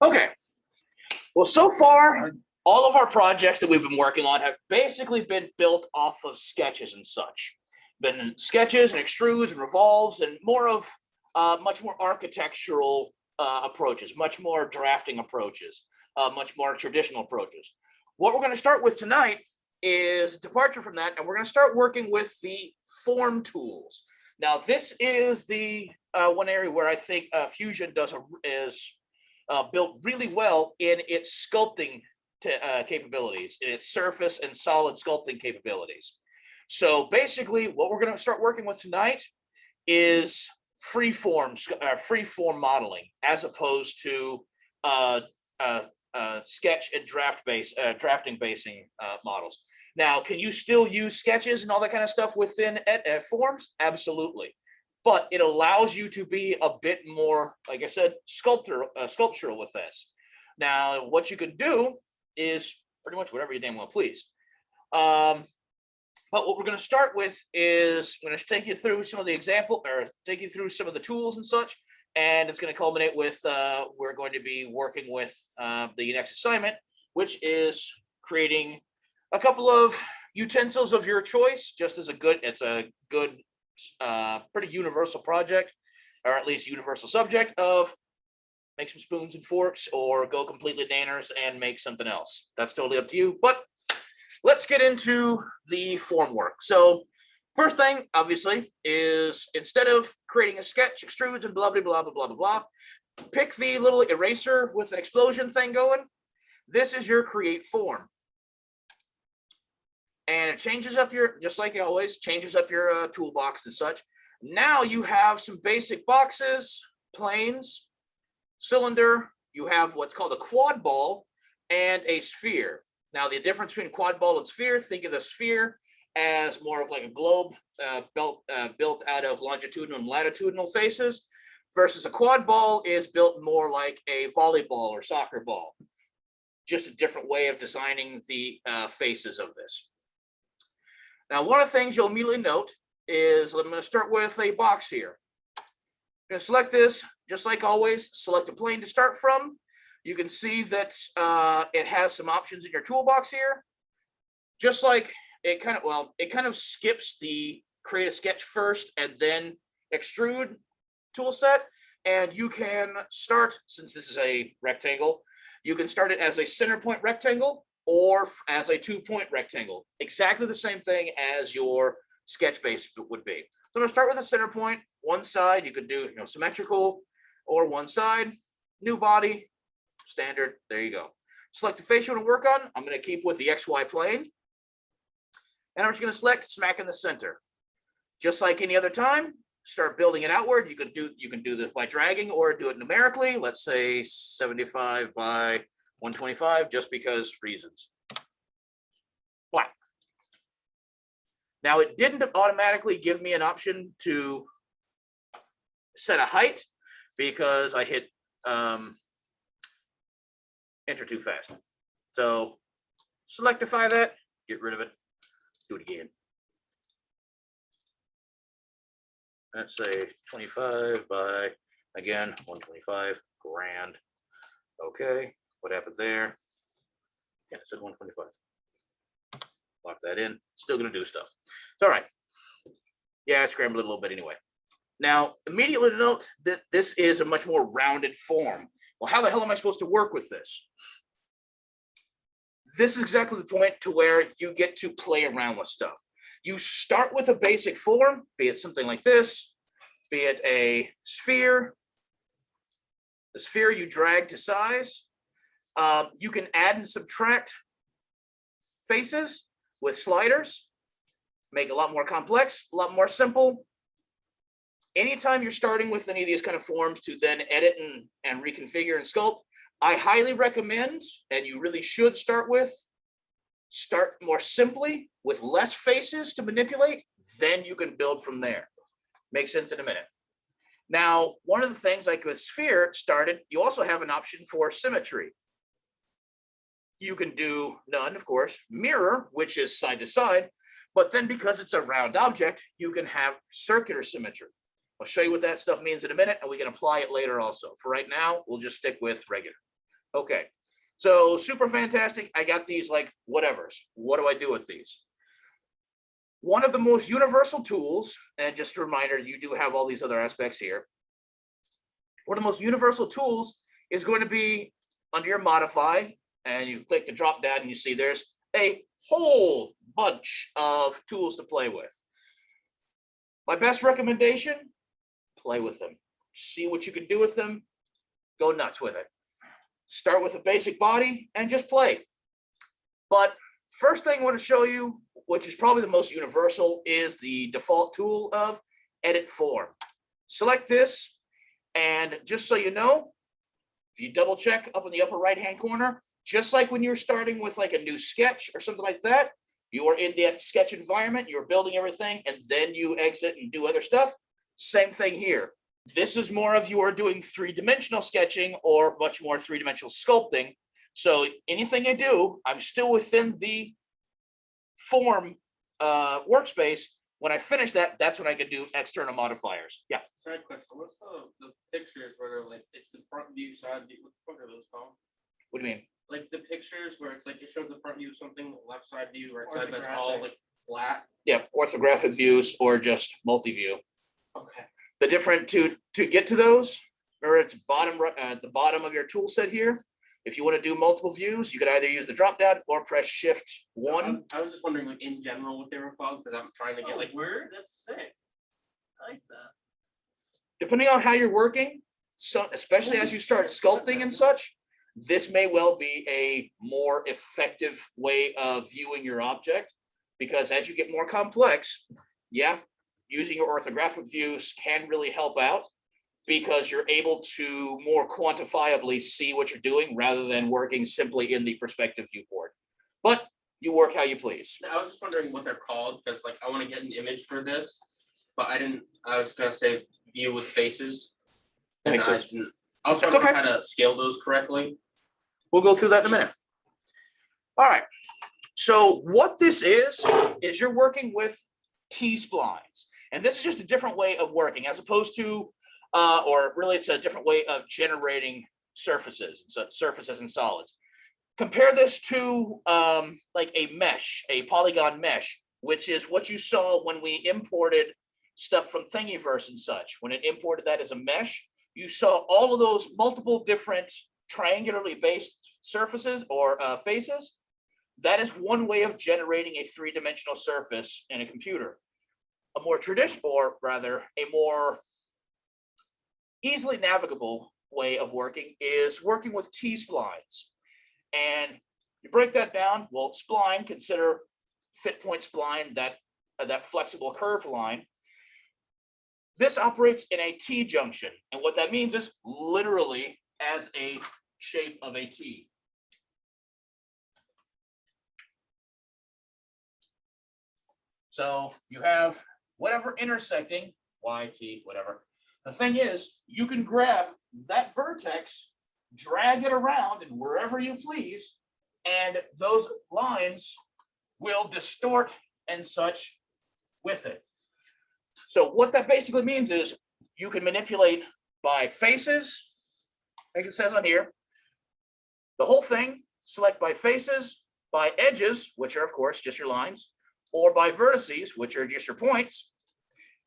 Okay. Well, so far, all of our projects that we've been working on have basically been built off of sketches and such. Been sketches and extrudes and revolves and more of much more architectural approaches, much more drafting approaches, much more traditional approaches. What we're going to start with tonight is a departure from that, and we're going to start working with the form tools. Now, this is the one area where I think Fusion is built really well in its sculpting capabilities, in its surface and solid sculpting capabilities. So basically, what we're going to start working with tonight is freeform modeling, as opposed to sketch and drafting basing models. Now, can you still use sketches and all that kind of stuff within forms? Absolutely. But it allows you to be a bit more, like I said, sculptural with this. Now, what you can do is pretty much whatever you damn well please. But what we're going to start with is I'm going to take you through some of the take you through some of the tools and such, and it's going to culminate with we're going to be working with the next assignment, which is creating a couple of utensils of your choice. It's a good, pretty universal project, or at least universal subject of make some spoons and forks, or go completely Danners and make something else. That's totally up to you. But let's get into the form work. So first thing, obviously, is instead of creating a sketch, extrudes, and blah, blah, blah, blah, blah, blah, blah, pick the little eraser with an explosion thing going. This is your create form. And it changes up your, just like always, changes up your toolbox and such. Now you have some basic boxes, planes, cylinder. You have what's called a quad ball and a sphere. Now, the difference between quad ball and sphere, think of the sphere as more of like a globe built out of longitudinal and latitudinal faces, versus a quad ball is built more like a volleyball or soccer ball. Just a different way of designing the faces of this. Now, one of the things you'll immediately note is I'm going to start with a box here. I'm going to select this, just like always, select a plane to start from. You can see that it has some options in your toolbox here. Just like it kind of skips the create a sketch first and then extrude tool set. And you can start, since this is a rectangle, you can start it as a center point rectangle or as a 2-point rectangle. Exactly the same thing as your sketch base would be. So I'm going to start with a center point. One side, you could do symmetrical, or one side, new body, standard. There you go. Select the face you want to work on. I'm going to keep with the XY plane. And I'm just going to select smack in the center. Just like any other time, start building it outward. You can do this by dragging or do it numerically. Let's say 75 by 125, just because reasons. Black. Now, it didn't automatically give me an option to set a height because I hit enter too fast. So selectify that, get rid of it, do it again. Let's say 25 by, again, 125, grand. Okay, what happened there? Yeah, it said 125. Lock that in, still gonna do stuff. It's all right. Yeah, I scrambled it a little bit anyway. Now, immediately note that this is a much more rounded form. Well, how the hell am I supposed to work with this? This is exactly the point to where you get to play around with stuff. You start with a basic form, be it something like this, be it a sphere. The sphere you drag to size. You can add and subtract faces with sliders, make it a lot more complex, a lot more simple. Anytime you're starting with any of these kind of forms to then edit and reconfigure and sculpt, I highly recommend, and you really should start more simply with less faces to manipulate, then you can build from there. Makes sense in a minute. Now, one of the things like with sphere started, you also have an option for symmetry. You can do none, of course, mirror, which is side to side, but then because it's a round object, you can have circular symmetry. I'll show you what that stuff means in a minute, and we can apply it later also. For right now, we'll just stick with regular. Okay, so super fantastic. I got these like whatevers. What do I do with these? One of the most universal tools, and just a reminder, you do have all these other aspects here. One of the most universal tools is going to be under your modify, and you click the drop down and you see there's a whole bunch of tools to play with. My best recommendation, play with them. See what you can do with them. Go nuts with it. Start with a basic body and just play. But first thing I want to show you, which is probably the most universal, is the default tool of edit form. Select this, and just so you know, if you double check up in the upper right hand corner, just like when you're starting with like a new sketch or something like that, you are in that sketch environment, you're building everything, and then you exit and do other stuff. Same thing here. This is more of you are doing three-dimensional sketching or much more three-dimensional sculpting. So anything I do, I'm still within the form workspace. When I finish that, that's when I can do external modifiers. Yeah. Side question: what's the pictures where they're like it's the front view, side view? What the fuck are those called? What do you mean? Like the pictures where it's like it shows the front view of something, left side view, right side, that's all like flat. Yeah, orthographic views or just multi-view. Okay. The different to get to those, or it's bottom at the bottom of your tool set here. If you want to do multiple views, you could either use the drop down or press Shift 1. I was just wondering, like in general, what they were called because I'm trying to get like word. That's sick. I like that. Depending on how you're working, so especially as you start sculpting and such, this may well be a more effective way of viewing your object, because as you get more complex, yeah, using your orthographic views can really help out, because you're able to more quantifiably see what you're doing rather than working simply in the perspective viewport. But you work how you please. I was just wondering what they're called because like I want to get an image for this, but I didn't. I was gonna say view with faces. That makes sense. I was That's wondering okay. how to scale those correctly. We'll go through that in a minute. All right. So what this is you're working with T-Splines. And this is just a different way of working as opposed to, or really it's a different way of generating surfaces and solids. Compare this to like a mesh, a polygon mesh, which is what you saw when we imported stuff from Thingiverse and such. When it imported that as a mesh, you saw all of those multiple different triangularly based surfaces or faces. That is one way of generating a three-dimensional surface in a computer. A more traditional, or rather a more easily navigable way of working is working with T-Splines. And you break that down, well, spline, consider fit point spline, that flexible curve line. This operates in a T-junction. And what that means is literally as a shape of a T. So you have whatever intersecting, Y, T, whatever. The thing is, you can grab that vertex, drag it around and wherever you please, and those lines will distort and such with it. So what that basically means is you can manipulate by faces, like it says on here, the whole thing, select by faces, by edges, which are of course just your lines, or by vertices, which are just your points,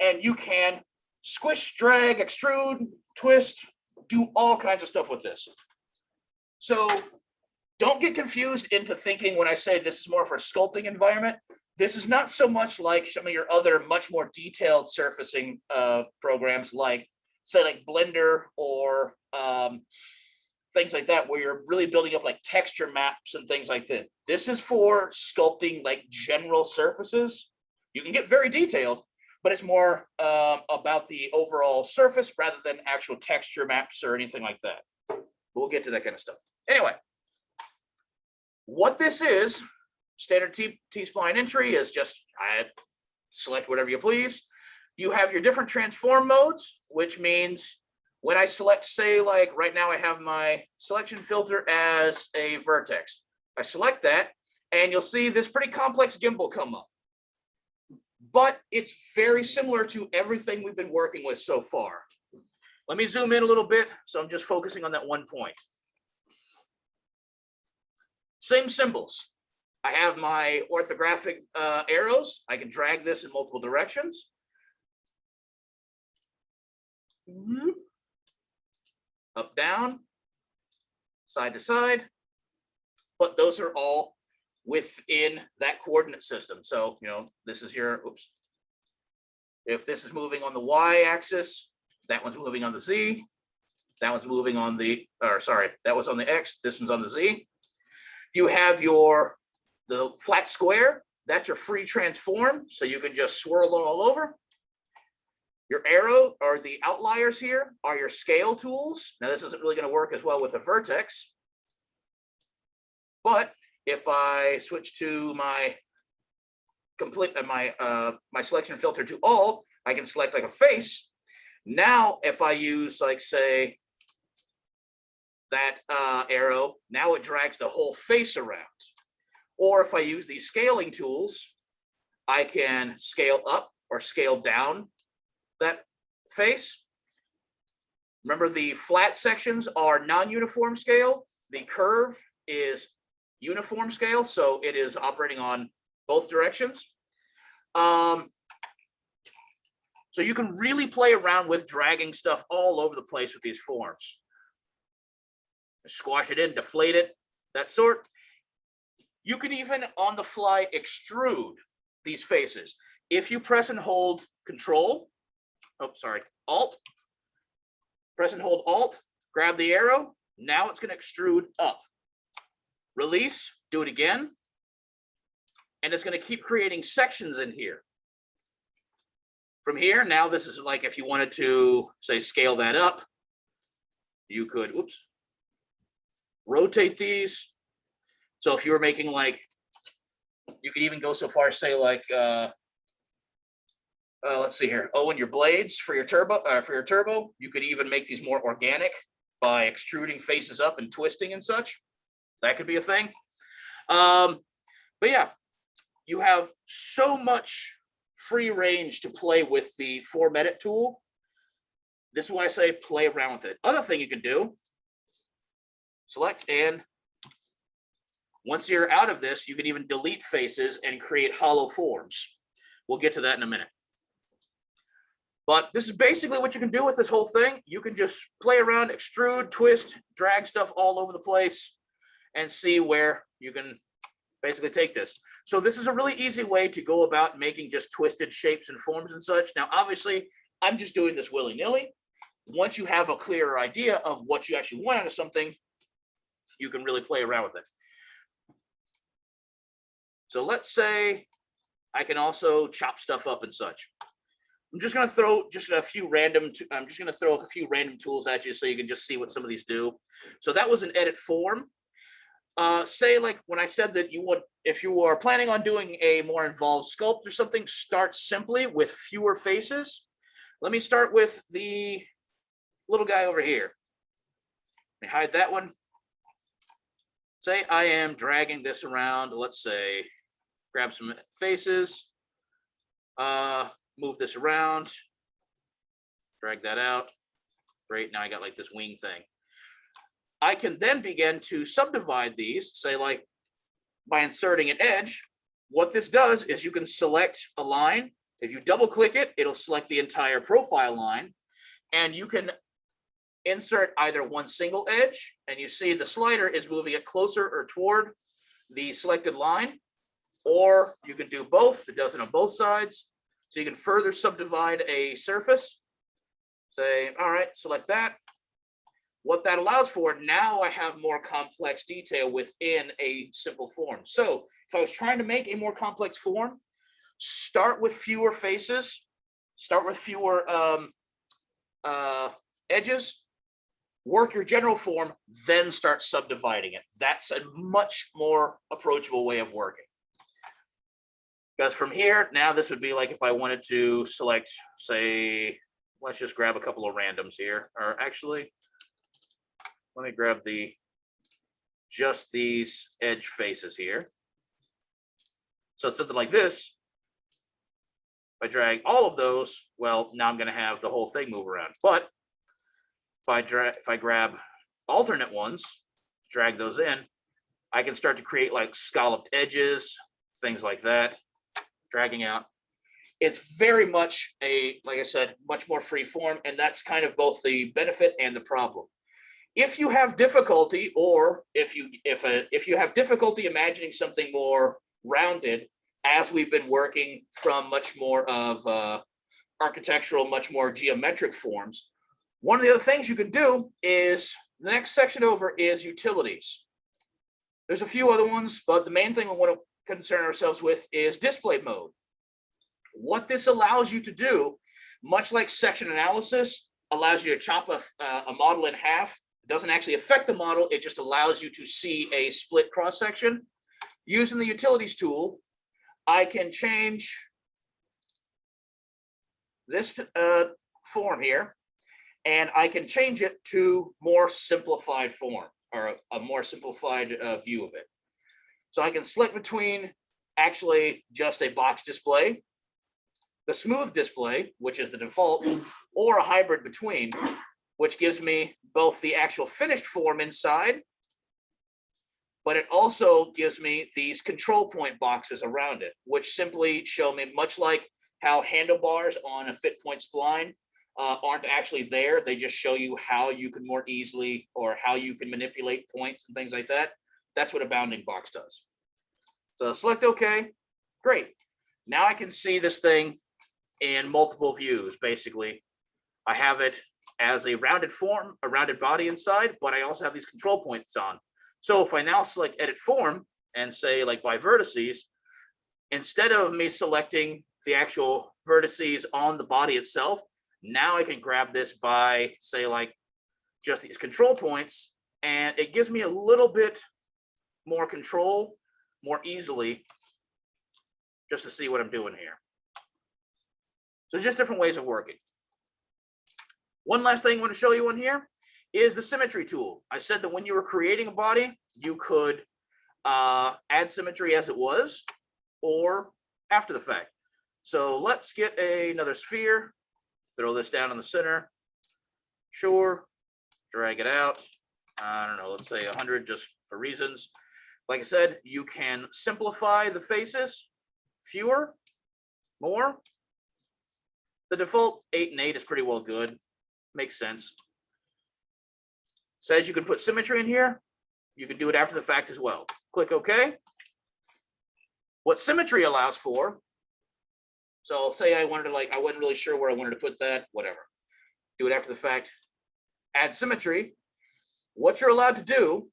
and you can squish, drag, extrude, twist, do all kinds of stuff with this. So don't get confused into thinking when I say this is more for a sculpting environment. This is not so much like some of your other much more detailed surfacing programs like, say, like Blender or things like that, where you're really building up like texture maps and things like that. This is for sculpting like general surfaces. You can get very detailed, but it's more about the overall surface rather than actual texture maps or anything like that. We'll get to that kind of stuff. Anyway, what this is, standard T-spline entry is just select whatever you please. You have your different transform modes, which means when I select, say, like right now I have my selection filter as a vertex. I select that and you'll see this pretty complex gimbal come up. But it's very similar to everything we've been working with so far. Let me zoom in a little bit. So I'm just focusing on that one point. Same symbols. I have my orthographic arrows. I can drag this in multiple directions. Up, down, side to side. But those are all within that coordinate system. So, you know, this is your, oops. If this is moving on the Y axis, that one's moving on the Z. That one's moving on the, or sorry, that was on the X, this one's on the Z. You have the flat square, that's your free transform, so you can just swirl it all over. Your arrow, or the outliers here, are your scale tools. Now this isn't really going to work as well with a vertex, but if I switch to my my selection filter to all, I can select like a face. Now, if I use like say that arrow, now it drags the whole face around. Or if I use these scaling tools, I can scale up or scale down that face. Remember, the flat sections are non-uniform scale. The curve is uniform scale, so it is operating on both directions. So you can really play around with dragging stuff all over the place with these forms. Squash it in, deflate it, that sort. You can even on the fly extrude these faces. If you press and hold Alt, press and hold Alt, grab the arrow, now it's going to extrude up. Release, do it again, and it's going to keep creating sections in here. From here, now this is like if you wanted to, say, scale that up, you could, whoops, rotate these. So if you were making like, you could even go so far as say like, let's see here. Oh, and your blades for your turbo, you could even make these more organic by extruding faces up and twisting and such. That could be a thing. But yeah, you have so much free range to play with the Form Edit tool. This is why I say play around with it. Other thing you can do, select, and once you're out of this, you can even delete faces and create hollow forms. We'll get to that in a minute. But this is basically what you can do with this whole thing. You can just play around, extrude, twist, drag stuff all over the place, and see where you can basically take this. So this is a really easy way to go about making just twisted shapes and forms and such. Now, obviously, I'm just doing this willy-nilly. Once you have a clearer idea of what you actually want out of something, you can really play around with it. So let's say I can also chop stuff up and such. I'm just going to throw a few random tools at you so you can just see what some of these do. So that was an edit form. Say like when I said that if you are planning on doing a more involved sculpt or something, start simply with fewer faces. Let me start with the little guy over here. Let me hide that one. Say I am dragging this around. Let's say grab some faces, move this around, drag that out. Great, now I got like this wing thing. I can then begin to subdivide these, say like by inserting an edge. What this does is you can select a line. If you double click it, it'll select the entire profile line, and you can insert either one single edge, and you see the slider is moving it closer or toward the selected line, or you can do both. It does it on both sides. So you can further subdivide a surface. Say, all right, select that. What that allows for, now I have more complex detail within a simple form. So if I was trying to make a more complex form, start with fewer faces, start with fewer edges, work your general form, then start subdividing it. That's a much more approachable way of working. Because from here, now this would be like if I wanted to select, say, let's just grab a couple of randoms here, or actually, let me grab just these edge faces here. So it's something like this. If I drag all of those, well, now I'm going to have the whole thing move around. But if I grab alternate ones, drag those in, I can start to create like scalloped edges, things like that, dragging out. It's very much like I said, much more free form, and that's kind of both the benefit and the problem. If you have difficulty, or if you have difficulty imagining something more rounded, as we've been working from much more of architectural, much more geometric forms, one of the other things you can do is the next section over is utilities. There's a few other ones, but the main thing we want to concern ourselves with is display mode. What this allows you to do, much like section analysis, allows you to chop a model in half. It doesn't actually affect the model, it just allows you to see a split cross section. Using the utilities tool, I can change this form here, and I can change it to more simplified form, or a more simplified view of it. So I can select between actually just a box display, the smooth display, which is the default, or a hybrid between, which gives me both the actual finished form inside, but it also gives me these control point boxes around it, which simply show me, much like how handlebars on a fit point spline aren't actually there. They just show you how you can more easily, or how you can manipulate points and things like that. That's what a bounding box does. So select OK. Great. Now I can see this thing in multiple views. Basically, I have it as a rounded form, a rounded body inside, but I also have these control points on. So if I now select edit form and say like by vertices, instead of me selecting the actual vertices on the body itself, now I can grab this by, say, like just these control points, and it gives me a little bit more control more easily, just to see what I'm doing here. So just different ways of working. One last thing I want to show you on here is the symmetry tool. I said that when you were creating a body, you could add symmetry as it was, or after the fact. So let's get another sphere, throw this down in the center. Sure, drag it out. I don't know, let's say 100 just for reasons. Like I said, you can simplify the faces, fewer, more. The default 8 and 8 is pretty well good. Makes sense. Says you can put symmetry in here. You can do it after the fact as well. Click OK. What symmetry allows for, so say I wanted to, like, I wasn't really sure where I wanted to put that, whatever. Do it after the fact. Add symmetry. What you're allowed to do,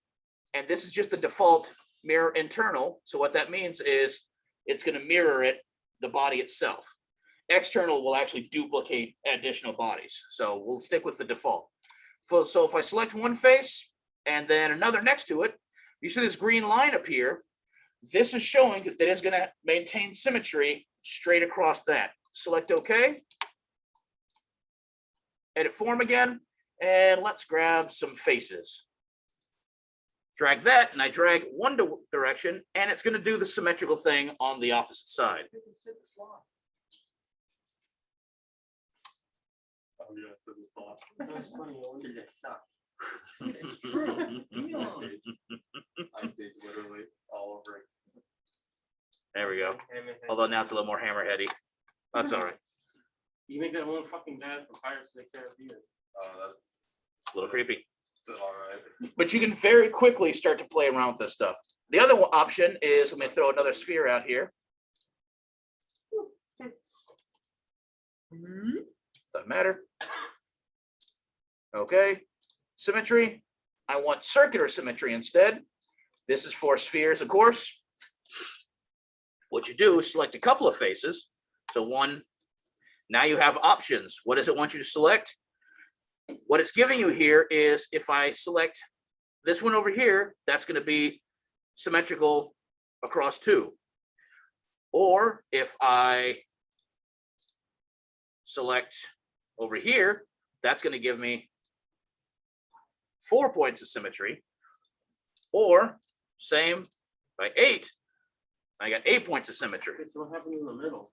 and this is just the default mirror internal. So what that means is it's going to mirror it, the body itself. External will actually duplicate additional bodies. So we'll stick with the default. So if I select one face and then another next to it, you see this green line appear. This is showing that it's going to maintain symmetry straight across that. Select OK. Edit form again. And let's grab some faces. Drag that, and I drag one direction, and it's going to do the symmetrical thing on the opposite side. Oh, yeah, so the thought. That's funny. I wanted to stop. It's true. I see it literally all over it. There we go. Although now it's a little more hammerheady. That's all right. You make that one fucking bad for Pirates of the Caribbean. That's A little creepy. still all right. But you can very quickly start to play around with this stuff. The other option is, let me throw another sphere out here. Doesn't matter. Okay. Symmetry. I want circular symmetry instead. This is for spheres, of course. What you do is select a couple of faces. So one, now you have options. What does it want you to select? What it's giving you here is, if I select this one over here, that's going to be symmetrical across two. Or if I select over here, that's going to give me 4 points of symmetry. Or same by 8, I got 8 points of symmetry. So what happened in the middle?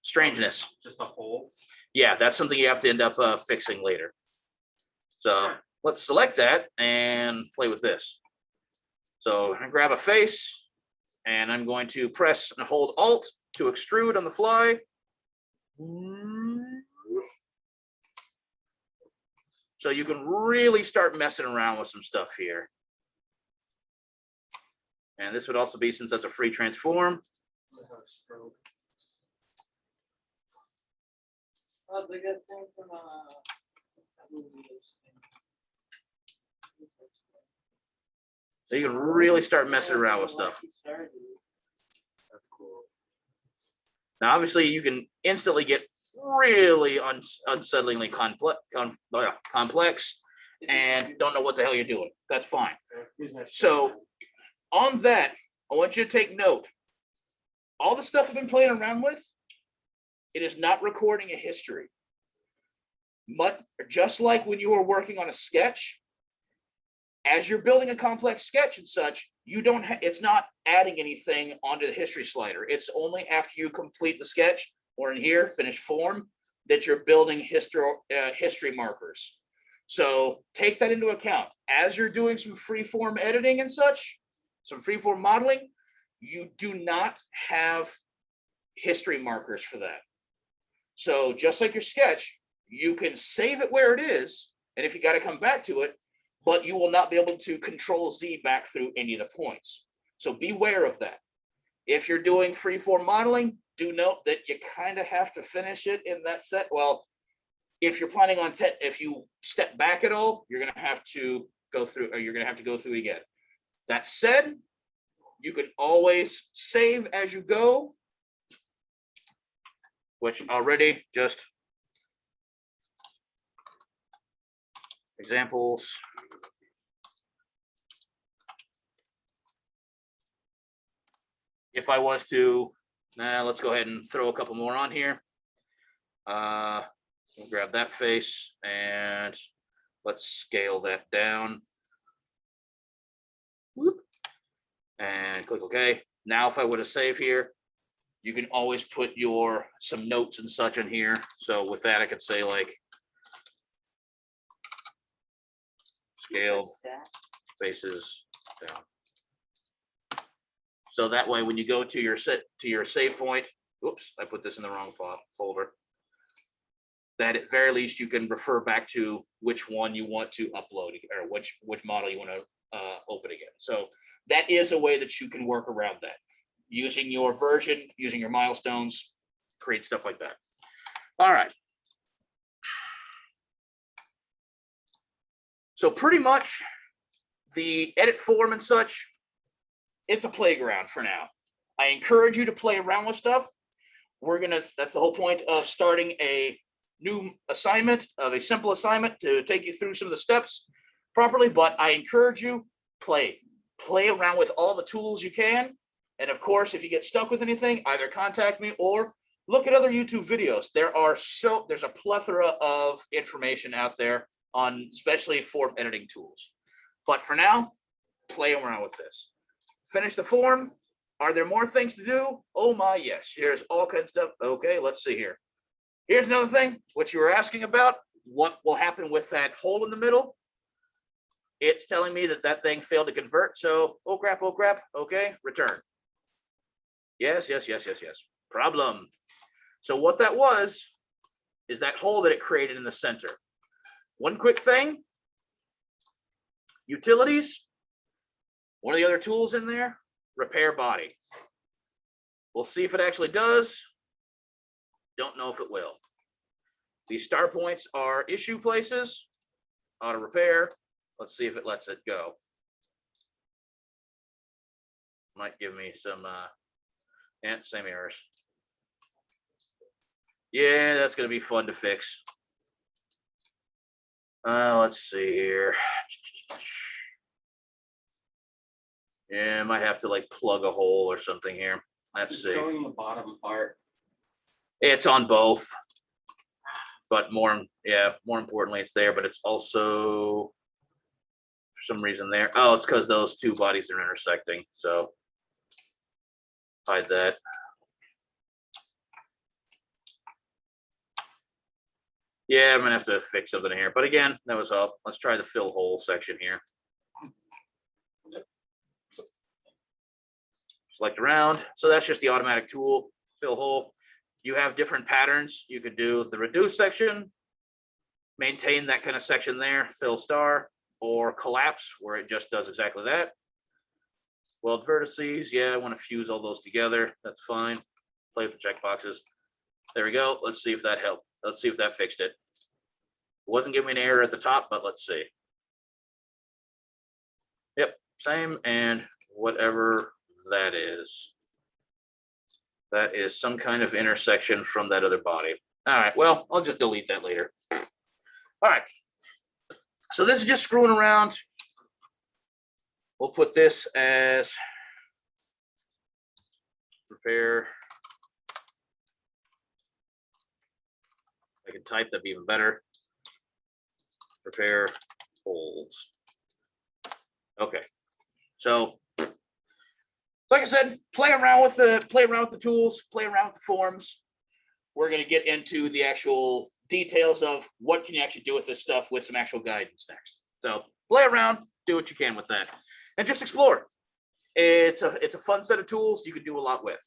Strangeness. Just a hole. Yeah, that's something you have to end up fixing later. So let's select that and play with this. So I'm gonna grab a face and I'm going to press and hold Alt to extrude on the fly. So you can really start messing around with some stuff here. And this would also be, since that's a free transform. Oh, they got thing from So you can really start messing around with stuff. That's cool. Now, obviously, you can instantly get really unsettlingly complex and don't know what the hell you're doing. That's fine. So on that, I want you to take note. All the stuff I've been playing around with, it is not recording a history. But just like when you were working on a sketch, as you're building a complex sketch and such, you don't. It's not adding anything onto the history slider. It's only after you complete the sketch, or in here, finish form, that you're building history markers. So take that into account as you're doing some freeform editing and such, some freeform modeling. You do not have history markers for that. So just like your sketch, you can save it where it is, and if you got to come back to it, but you will not be able to Control Z back through any of the points. So beware of that. If you're doing freeform modeling, do note that you kind of have to finish it in that set. Well, if you're planning on, if you step back at all, you're going to have to go through, or you're going to have to go through it again. That said, you can always save as you go, which already just examples. If I was to, let's go ahead and throw a couple more on here. We'll grab that face and let's scale that down. Whoop. And click OK. Now, if I would have saved here, you can always put some notes and such in here. So with that, I could say like scaled faces down. So that way, when you go to your save point, oops, I put this in the wrong folder. That at very least you can refer back to which one you want to upload, or which model you want to open again. So that is a way that you can work around that, using your version, using your milestones, create stuff like that. All right. So pretty much the edit form and such, it's a playground for now. I encourage you to play around with stuff. That's the whole point of starting a new assignment, of a simple assignment, to take you through some of the steps properly. But I encourage you, play around with all the tools you can. And of course, if you get stuck with anything, either contact me or look at other YouTube videos. There's a plethora of information out there on especially form editing tools. But for now, play around with this. Finish the form. Are there more things to do? Oh my, yes. Here's all kinds of stuff. Okay, let's see here. Here's another thing, what you were asking about. What will happen with that hole in the middle? It's telling me that thing failed to convert. So, oh crap, okay, return. Yes. Problem. So what that was is that hole that it created in the center. One quick thing, utilities, one of the other tools in there, repair body. We'll see if it actually does. Don't know if it will. These star points are issue places, auto repair. Let's see if it lets it go. Might give me some same errors. Yeah, that's gonna be fun to fix. Let's see here. Yeah, I might have to like plug a hole or something here. Let's see. Showing the bottom part. It's on both, but more importantly, it's there, but it's also for some reason there. Oh, it's because those two bodies are intersecting. So hide that. Yeah, I'm gonna have to fix something here. But again, that was all. Let's try the fill hole section here. select around. So that's just the automatic tool, fill hole. You have different patterns. You could do the reduce section, maintain that kind of section there, fill star, or collapse where it just does exactly that. Weld vertices, yeah, I want to fuse all those together. That's fine. Play with the checkboxes. There we go. Let's see if that helped. Let's see if that fixed it. It wasn't giving me an error at the top, but let's see. Yep, same, and whatever that is. That is some kind of intersection from that other body. All right, well, I'll just delete that later. All right, so this is just screwing around. We'll put this as prepare. I can type, that'd be even better. Prepare holes. Okay, so like I said, play around with the tools, play around with the forms. We're going to get into the actual details of what can you actually do with this stuff with some actual guidance next. So play around, do what you can with that, and just explore. It's a fun set of tools you can do a lot with.